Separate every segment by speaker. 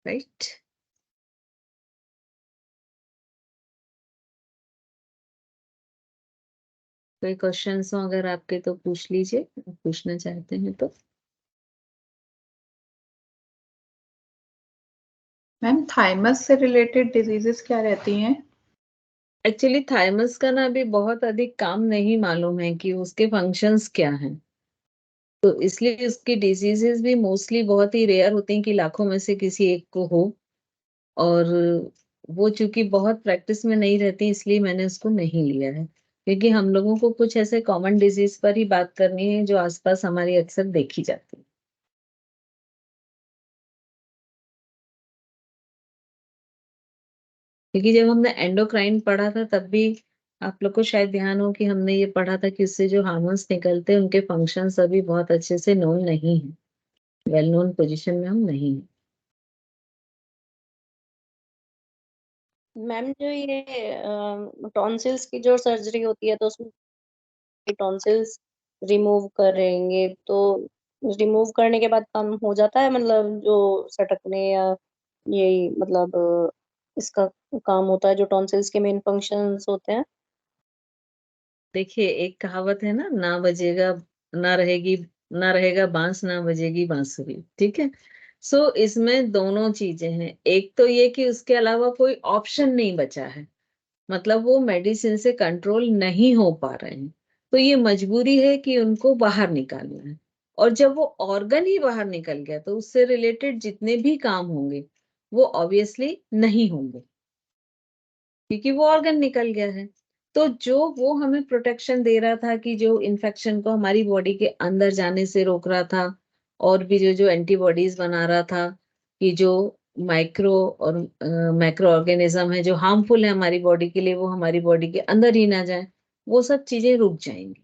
Speaker 1: Right. कोई questions हो अगर आपके तो पूछ लीजिए, पूछना चाहते हैं तो।
Speaker 2: मैम थाइमस से रिलेटेड डिजीजेस क्या रहती हैं?
Speaker 1: एक्चुअली थाइमस का ना अभी बहुत अधिक काम नहीं मालूम है कि उसके फंक्शंस क्या हैं, तो इसलिए उसकी डिजीजेस भी मोस्टली बहुत ही रेयर होती हैं कि लाखों में से किसी एक को हो। और वो चूंकि बहुत प्रैक्टिस में नहीं रहती इसलिए मैंने उसको नहीं लिया है, क्योंकि हम लोगों को कुछ ऐसे कॉमन डिजीज पर ही बात करनी है जो आसपास हमारी अक्सर देखी जाती है। क्योंकि जब हमने एंडोक्राइन पढ़ा था तब भी आप लोग को शायद ध्यान हो कि हमने ये पढ़ा था कि उससे जो हार्मोन्स निकलते हैं उनके फंक्शंस अभी बहुत अच्छे से नोन नहीं है, वेल नोन पोजीशन में हम नहीं है।
Speaker 3: मैम जो ये टॉन्सिल्स की जो सर्जरी होती है तो उसमें टॉन्सिल्स रिमूव करेंगे तो रिमूव करने के बाद काम हो जाता है, मतलब जो सटकने या यही मतलब इसका काम होता है जो टॉन्सिल्स के मेन फंक्शंस होते हैं।
Speaker 1: देखिए एक कहावत है ना, ना बजेगा, ना रहेगी, ना रहेगा बांस ना बजेगी बांसुरी, ठीक है। सो इसमें दोनों चीजें हैं, एक तो ये कि उसके अलावा कोई ऑप्शन नहीं बचा है, मतलब वो मेडिसिन से कंट्रोल नहीं हो पा रहे हैं, तो ये मजबूरी है कि उनको बाहर निकालना है। और जब वो ऑर्गन ही बाहर निकल गया तो उससे रिलेटेड जितने भी काम होंगे वो ऑब्वियसली नहीं होंगे, क्योंकि वो ऑर्गन निकल गया है। तो जो वो हमें प्रोटेक्शन दे रहा था कि जो इन्फेक्शन को हमारी बॉडी के अंदर जाने से रोक रहा था, और भी जो जो एंटीबॉडीज बना रहा था कि जो माइक्रो और मैक्रो ऑर्गेनिज्म है जो हार्मफुल है हमारी बॉडी के लिए वो हमारी बॉडी के अंदर ही ना जाए, वो सब चीजें रुक जाएंगी।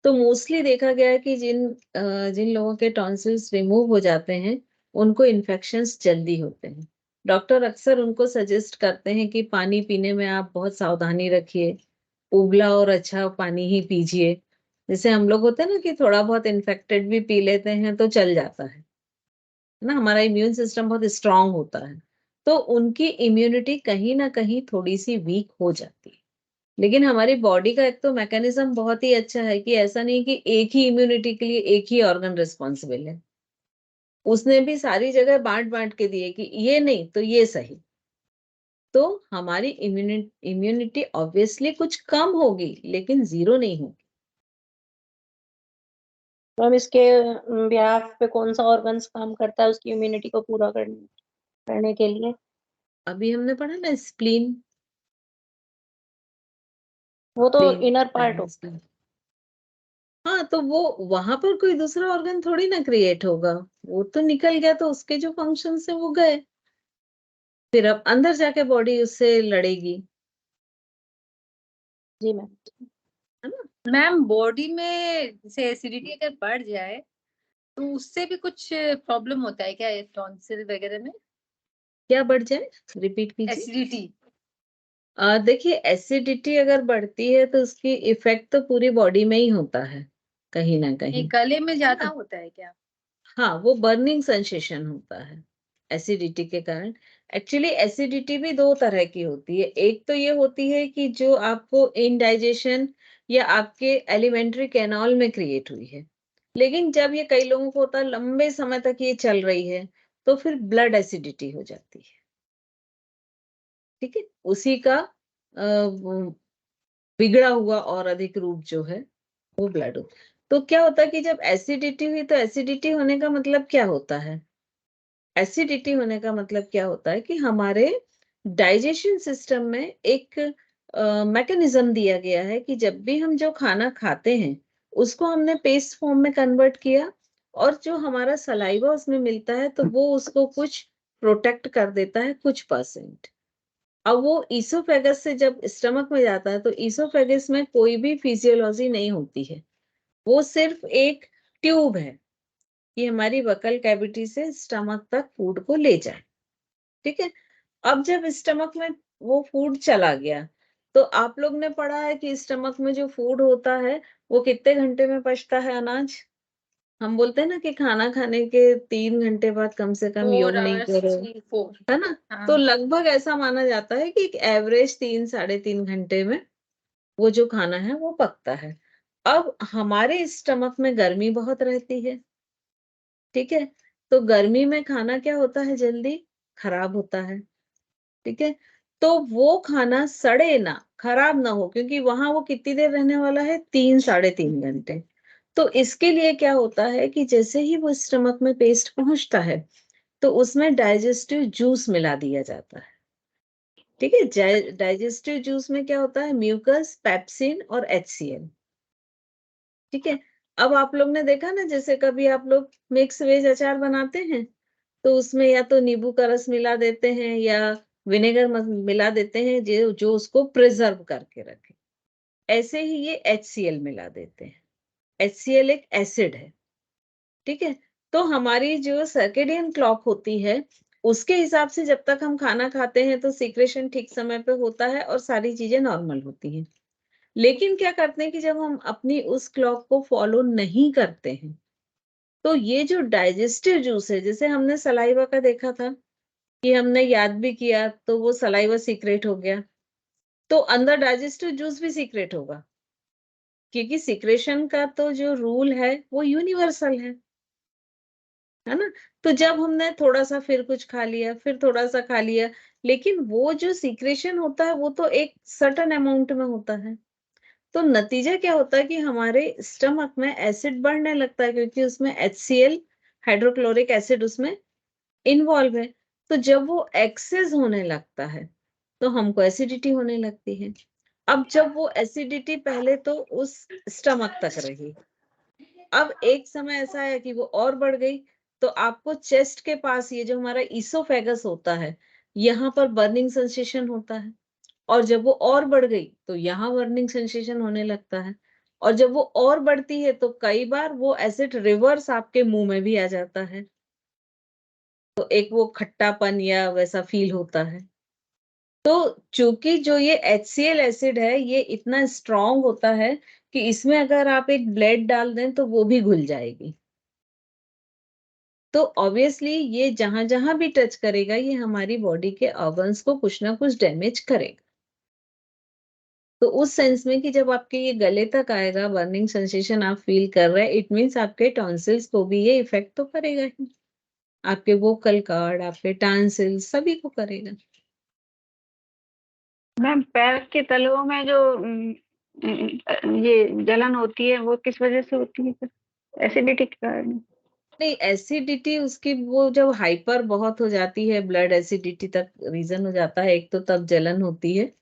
Speaker 1: तो मोस्टली देखा गया है कि जिन लोगों के टॉन्सिल्स रिमूव हो जाते हैं उनको इन्फेक्शंस जल्दी होते हैं। डॉक्टर अक्सर उनको सजेस्ट करते हैं कि पानी पीने में आप बहुत सावधानी रखिए, उबला और अच्छा पानी ही पीजिए। जैसे हम लोग होते हैं ना कि थोड़ा बहुत इन्फेक्टेड भी पी लेते हैं तो चल जाता है ना, हमारा इम्यून सिस्टम बहुत स्ट्रांग होता है, तो उनकी इम्यूनिटी कहीं ना कहीं थोड़ी सी वीक हो जाती है। लेकिन हमारी बॉडी का एक तो मैकेनिज्म बहुत ही अच्छा है कि ऐसा नहीं कि एक ही इम्यूनिटी के लिए एक ही ऑर्गन रिस्पॉन्सिबल है, उसने भी सारी जगह बांट बांट के दिए कि ये नहीं तो ये सही। तो हमारी इम्यूनिटी ऑब्वियसली कुछ कम होगी लेकिन जीरो नहीं होगी।
Speaker 3: तो हम इसके ब्याह पे कौन सा ऑर्गन्स काम करता है उसकी इम्यूनिटी को पूरा करने के लिए?
Speaker 1: अभी हमने पढ़ा ना स्प्लीन।
Speaker 3: वो तो इनर पार्ट हो।
Speaker 1: स्प्लीन, हाँ तो वो वहां पर कोई दूसरा ऑर्गन थोड़ी ना क्रिएट होगा, वो तो निकल गया तो उसके जो फंक्शन है वो गए, फिर अब अंदर जाके बॉडी उससे लड़ेगी,
Speaker 3: जी मैम।
Speaker 1: है ना।
Speaker 4: मैम बॉडी में जैसे एसिडिटी अगर बढ़ जाए तो उससे भी कुछ प्रॉब्लम होता है क्या टॉन्सिल वगैरह में?
Speaker 1: क्या बढ़ जाए, रिपीट कीजिए।
Speaker 4: एसिडिटी।
Speaker 1: देखिए एसिडिटी अगर बढ़ती है तो उसकी इफेक्ट तो पूरी बॉडी में ही होता है कहीं ना कहीं,
Speaker 4: गले में ज्यादा
Speaker 1: हाँ।
Speaker 4: होता है क्या?
Speaker 1: हाँ वो बर्निंग सेंसेशन होता है एसिडिटी के कारण। एक्चुअली एसिडिटी भी दो तरह की होती है, एक तो ये होती है कि जो आपको इनडाइजेशन या आपके एलिमेंट्री कैनाल में क्रिएट हुई है, लेकिन जब ये कई लोगों को होता है लंबे समय तक ये चल रही है तो फिर ब्लड एसिडिटी हो जाती है, ठीक है। उसी का बिगड़ा हुआ और अधिक रूप जो है वो ब्लड हो। तो क्या होता है कि जब एसिडिटी हुई तो एसिडिटी होने का मतलब क्या होता है, एसिडिटी होने का मतलब क्या होता है कि हमारे डाइजेशन सिस्टम में एक मैकेनिज्म दिया गया है कि जब भी हम जो खाना खाते हैं उसको हमने पेस्ट फॉर्म में कन्वर्ट किया, और जो हमारा सलाइवा उसमें मिलता है तो वो उसको कुछ प्रोटेक्ट कर देता है कुछ परसेंट। अब वो ईसोफेगस से जब स्टमक में जाता है तो ईसोफेगस में कोई भी फिजियोलॉजी नहीं होती है, वो सिर्फ एक ट्यूब है कि हमारी बकल कैविटी से स्टमक तक फूड को ले जाए, ठीक है। अब जब स्टमक में वो फूड चला गया तो आप लोग ने पढ़ा है कि स्टमक में जो फूड होता है वो कितने घंटे में पचता है अनाज, हम बोलते हैं ना कि खाना खाने के 3 घंटे बाद कम से कम
Speaker 4: 4
Speaker 1: योग नहीं
Speaker 4: hours,
Speaker 1: करो,
Speaker 4: 3, 4
Speaker 1: है ना? तो
Speaker 4: हाँ
Speaker 1: लगभग ऐसा माना जाता है कि एक एवरेज 3 साढ़े 3 घंटे में वो जो खाना है वो पकता है। अब हमारे स्टमक में गर्मी बहुत रहती है, ठीक है? तो गर्मी में खाना क्या होता है, जल्दी खराब होता है, ठीक है? तो वो खाना सड़े ना, खराब ना हो, क्योंकि वहां वो कितनी देर रहने वाला है, 3 साढ़े 3 घंटे। तो इसके लिए क्या होता है कि जैसे ही वो स्टमक में पेस्ट पहुंचता है तो उसमें डाइजेस्टिव जूस मिला दिया जाता है, ठीक है? डाइजेस्टिव जूस में क्या होता है, म्यूकस, पेप्सिन और HCl, ठीक है? अब आप लोग ने देखा ना, जैसे कभी आप लोग मिक्स वेज अचार बनाते हैं तो उसमें या तो नींबू का रस मिला देते हैं या विनेगर मिला देते हैं जो जो उसको प्रिजर्व करके रखे। ऐसे ही ये HCl मिला देते हैं। HCl एक एसिड है, ठीक है? तो हमारी जो सर्केडियन क्लॉक होती है उसके हिसाब से जब तक हम खाना खाते हैं तो सीक्रेशन ठीक समय पे होता है और सारी चीजें नॉर्मल होती हैं। लेकिन क्या करते हैं कि जब हम अपनी उस क्लॉक को फॉलो नहीं करते हैं तो ये जो डाइजेस्टिव जूस है, जैसे हमने सलाइवा का देखा था कि हमने याद भी किया तो वो सलाइवा सीक्रेट हो गया, तो अंदर डाइजेस्टिव जूस भी सीक्रेट होगा, क्योंकि सीक्रेशन का तो जो रूल है वो यूनिवर्सल है ना? तो जब हमने थोड़ा सा फिर कुछ खा लिया, फिर थोड़ा सा खा लिया, लेकिन वो जो सीक्रेशन होता है वो तो एक सर्टेन अमाउंट में होता है। तो नतीजा क्या होता है कि हमारे स्टमक में एसिड बढ़ने लगता है, क्योंकि उसमें HCl, हाइड्रोक्लोरिक एसिड उसमें इन्वॉल्व है। तो जब वो एक्सेस होने लगता है तो हमको एसिडिटी होने लगती है। अब जब वो एसिडिटी पहले तो उस स्टमक तक रही, अब एक समय ऐसा है कि वो और बढ़ गई, तो आपको चेस्ट के पास ये जो हमारा ईसोफेगस होता है, यहाँ पर बर्निंग सेंसेशन होता है। और जब वो और बढ़ गई तो यहाँ बर्निंग सेंसेशन होने लगता है। और जब वो और बढ़ती है तो कई बार वो एसिड रिवर्स आपके मुंह में भी आ जाता है, तो एक वो खट्टापन या वैसा फील होता है। तो चूंकि जो ये HCl एसिड है ये इतना स्ट्रांग होता है कि इसमें अगर आप एक ब्लेड डाल दें तो वो भी घुल जाएगी। तो ऑब्वियसली ये जहां जहां भी टच करेगा ये हमारी बॉडी के ऑर्गन्स को कुछ ना कुछ डैमेज करेगा। तो उस सेंस में कि जब आपके ये गले तक आएगा, बर्निंग सेंसेशन आप फील कर रहे हैं, इट मीन्स आपके टॉन्सिल्स को भी ये इफेक्ट तो करेगा ही, आपके वोकल कॉर्ड, आपके टॉन्सिल्स सभी को करेगा।
Speaker 5: मैम पैर के तलवों में जो ये जलन होती है वो किस वजह से होती है? एसिडिटी के कारण?
Speaker 1: नहीं, एसिडिटी उसकी वो जब हाइपर बहुत हो जाती है, ब्लड एसिडिटी तक रीजन हो जाता है, एक तो तब जलन होती है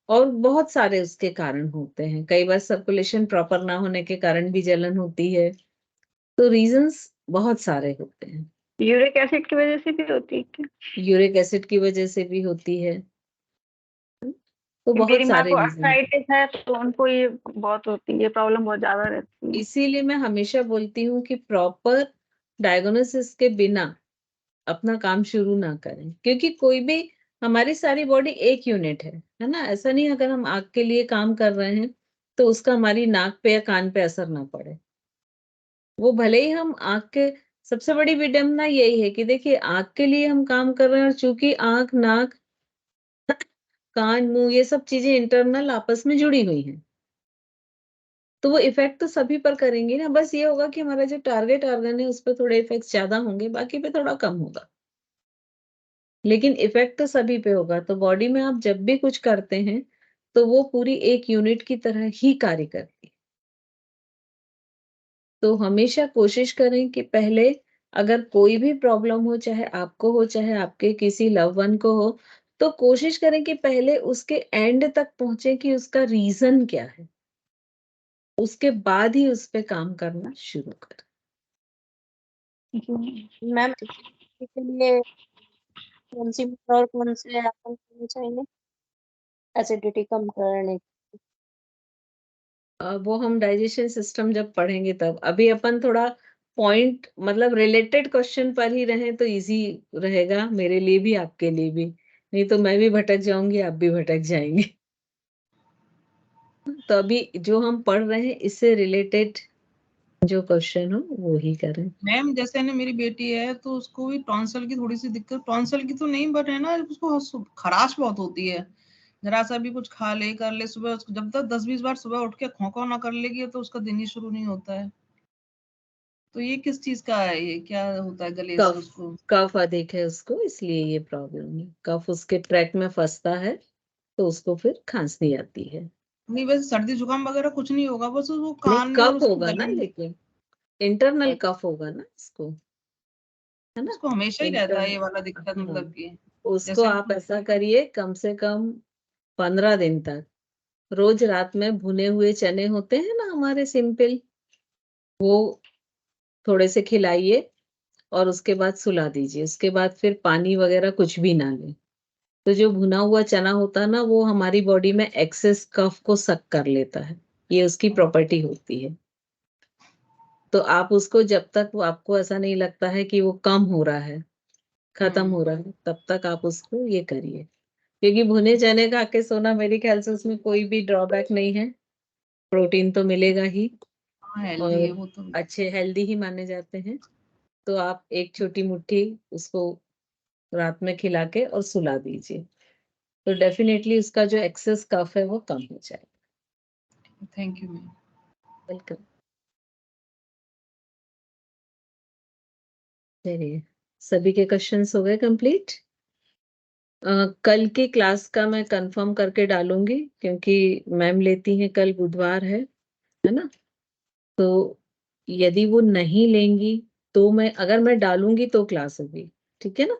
Speaker 1: और बहुत सारे उसके कारण होते हैं। कई बार सर्कुलेशन प्रॉपर ना होने के कारण भी जलन होती है। तो रीजंस बहुत सारे होते हैं।
Speaker 5: यूरिक एसिड की वजह से भी होती है क्या?
Speaker 1: यूरिक एसिड की वजह से भी होती है, तो
Speaker 5: मेरी
Speaker 1: बहुत
Speaker 5: माँ
Speaker 1: सारे
Speaker 5: को
Speaker 1: रीजन।
Speaker 5: आर्थराइटिस है तो उनको ये बहुत होती है, प्रॉब्लम बहुत ज्यादा रहती है।
Speaker 1: इसीलिए मैं हमेशा बोलती हूँ कि प्रॉपर डायग्नोसिस के बिना अपना काम शुरू ना करें, क्योंकि कोई भी, हमारी सारी बॉडी एक यूनिट है ना? ऐसा नहीं अगर हम आंख के लिए काम कर रहे हैं तो उसका हमारी नाक पे या कान पे असर ना पड़े। वो भले ही हम आंख के, सबसे बड़ी विडंबना यही है कि देखिए आंख के लिए हम काम कर रहे हैं और चूंकि आंख, नाक, कान, मुंह ये सब चीजें इंटरनल आपस में जुड़ी हुई हैं, तो वो इफेक्ट तो सभी पर करेंगी ना। बस ये होगा कि हमारा जो टारगेट ऑर्गन है उस पर थोड़े इफेक्ट ज्यादा होंगे, बाकी पे थोड़ा कम होगा, लेकिन इफेक्ट तो सभी पे होगा। तो बॉडी में आप जब भी कुछ करते हैं तो वो पूरी एक यूनिट की तरह ही कार्य करती है। तो हमेशा कोशिश करें कि पहले अगर कोई भी प्रॉब्लम हो, चाहे आपको हो चाहे आपके किसी लव वन को हो, तो कोशिश करें कि पहले उसके एंड तक पहुंचे कि उसका रीजन क्या है, उसके बाद ही उस पे काम करना शुरू करें।
Speaker 3: मैम इसके लिए कौन सी और कौन से आसन करने चाहिए एसिडिटी कम करने?
Speaker 1: वो हम डाइजेशन सिस्टम जब पढ़ेंगे तब, अभी अपन थोड़ा पॉइंट मतलब रिलेटेड क्वेश्चन पर ही रहें तो इजी रहेगा मेरे लिए भी आपके लिए भी, नहीं तो मैं भी भटक जाऊंगी, आप भी भटक जाएंगे। तो अभी जो हम पढ़ रहे हैं इससे रिलेटेड जो क्वेश्चन हो वो ही करें।
Speaker 6: मैम जैसे ना मेरी बेटी है तो उसको भी टॉन्सिल की थोड़ी सी दिक्कत, टॉन्सिल की तो नहीं बट है ना उसको खराश बहुत होती है, जरा सा भी कुछ खा ले कर ले सुबह, जब तक 10-20 बार सुबह उठ के खौंखा ना कर लेगी तो उसका दिन ही शुरू नहीं होता है। तो ये किस चीज का है, ये क्या होता है गले से
Speaker 1: कफ
Speaker 6: उसको?
Speaker 1: कफ अधिक है उसको, इसलिए ये प्रॉब्लम है। कफ उसके ट्रैक में फंसता है तो उसको फिर खांसी आती है।
Speaker 6: नहीं वैसे सर्दी जुकाम वगैरह कुछ नहीं होगा, बस वो
Speaker 1: नहीं,
Speaker 6: कान में और
Speaker 1: कफ
Speaker 6: उसके
Speaker 1: होगा ना,
Speaker 6: गले में।
Speaker 1: लेकिन इंटरनल कफ होगा ना इसको, है ना।
Speaker 6: उसको हमेशा ही रहता है ये
Speaker 1: इंटरनल,
Speaker 6: वाला दिक्कत,
Speaker 1: हाँ,
Speaker 6: मतलब कि
Speaker 1: उसको
Speaker 6: जैसे
Speaker 1: आप ऐसा करिए, कम से कम 15 दिन तक रोज रात में भुने हुए चने होते हैं ना हमारे सिंपल, वो थोड़े से खिलाइए और उसके बाद सुला दीजिए। उसके बाद फिर पानी वगैरह कुछ भी ना लें। तो जो भुना हुआ चना होता है ना, वो हमारी बॉडी में एक्सेस कफ को सक कर लेता है, ये उसकी प्रॉपर्टी होती है। तो आप उसको जब तक आपको ऐसा नहीं लगता है कि वो कम हो रहा है, खत्म हो रहा है, तब तक आप उसको ये करिए। क्योंकि भुने चने खा के सोना, मेरे ख्याल से उसमें कोई भी ड्रॉबैक नहीं है, प्रोटीन तो मिलेगा ही
Speaker 6: हेल्दी है
Speaker 1: और
Speaker 6: वो तो।
Speaker 1: अच्छे हेल्दी ही माने जाते हैं। तो आप एक छोटी मुट्ठी उसको रात में खिला के और सुला दीजिए, तो डेफिनेटली उसका जो एक्सेस कफ है वो कम हो जाएगा।
Speaker 6: Thank you ma'am.
Speaker 1: वेलकम। चलिए, सभी के क्वेश्चंस हो गए कंप्लीट। कल की क्लास का मैं कंफर्म करके डालूंगी, क्योंकि मैम लेती हैं, कल बुधवार है ना। तो यदि वो नहीं लेंगी तो अगर मैं डालूंगी तो क्लास होगी, ठीक है ना।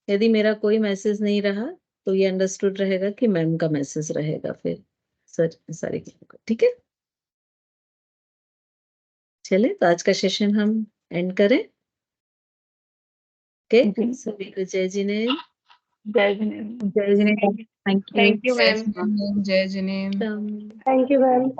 Speaker 1: यदि मेरा कोई मैसेज नहीं रहा तो ये अंडरस्टूड रहेगा कि मैम का मैसेज रहेगा फिर सर सारी, ठीक है। चले, तो आज का सेशन हम एंड करें। ओके,
Speaker 5: जी।
Speaker 1: सभी को जय जिनेन्द्र।
Speaker 5: जय जिनेन्द्र।
Speaker 1: जय Jinendra, thank you.
Speaker 5: Thank you ma'am.
Speaker 6: जय जिनेन्द्र।
Speaker 3: Thank you ma'am.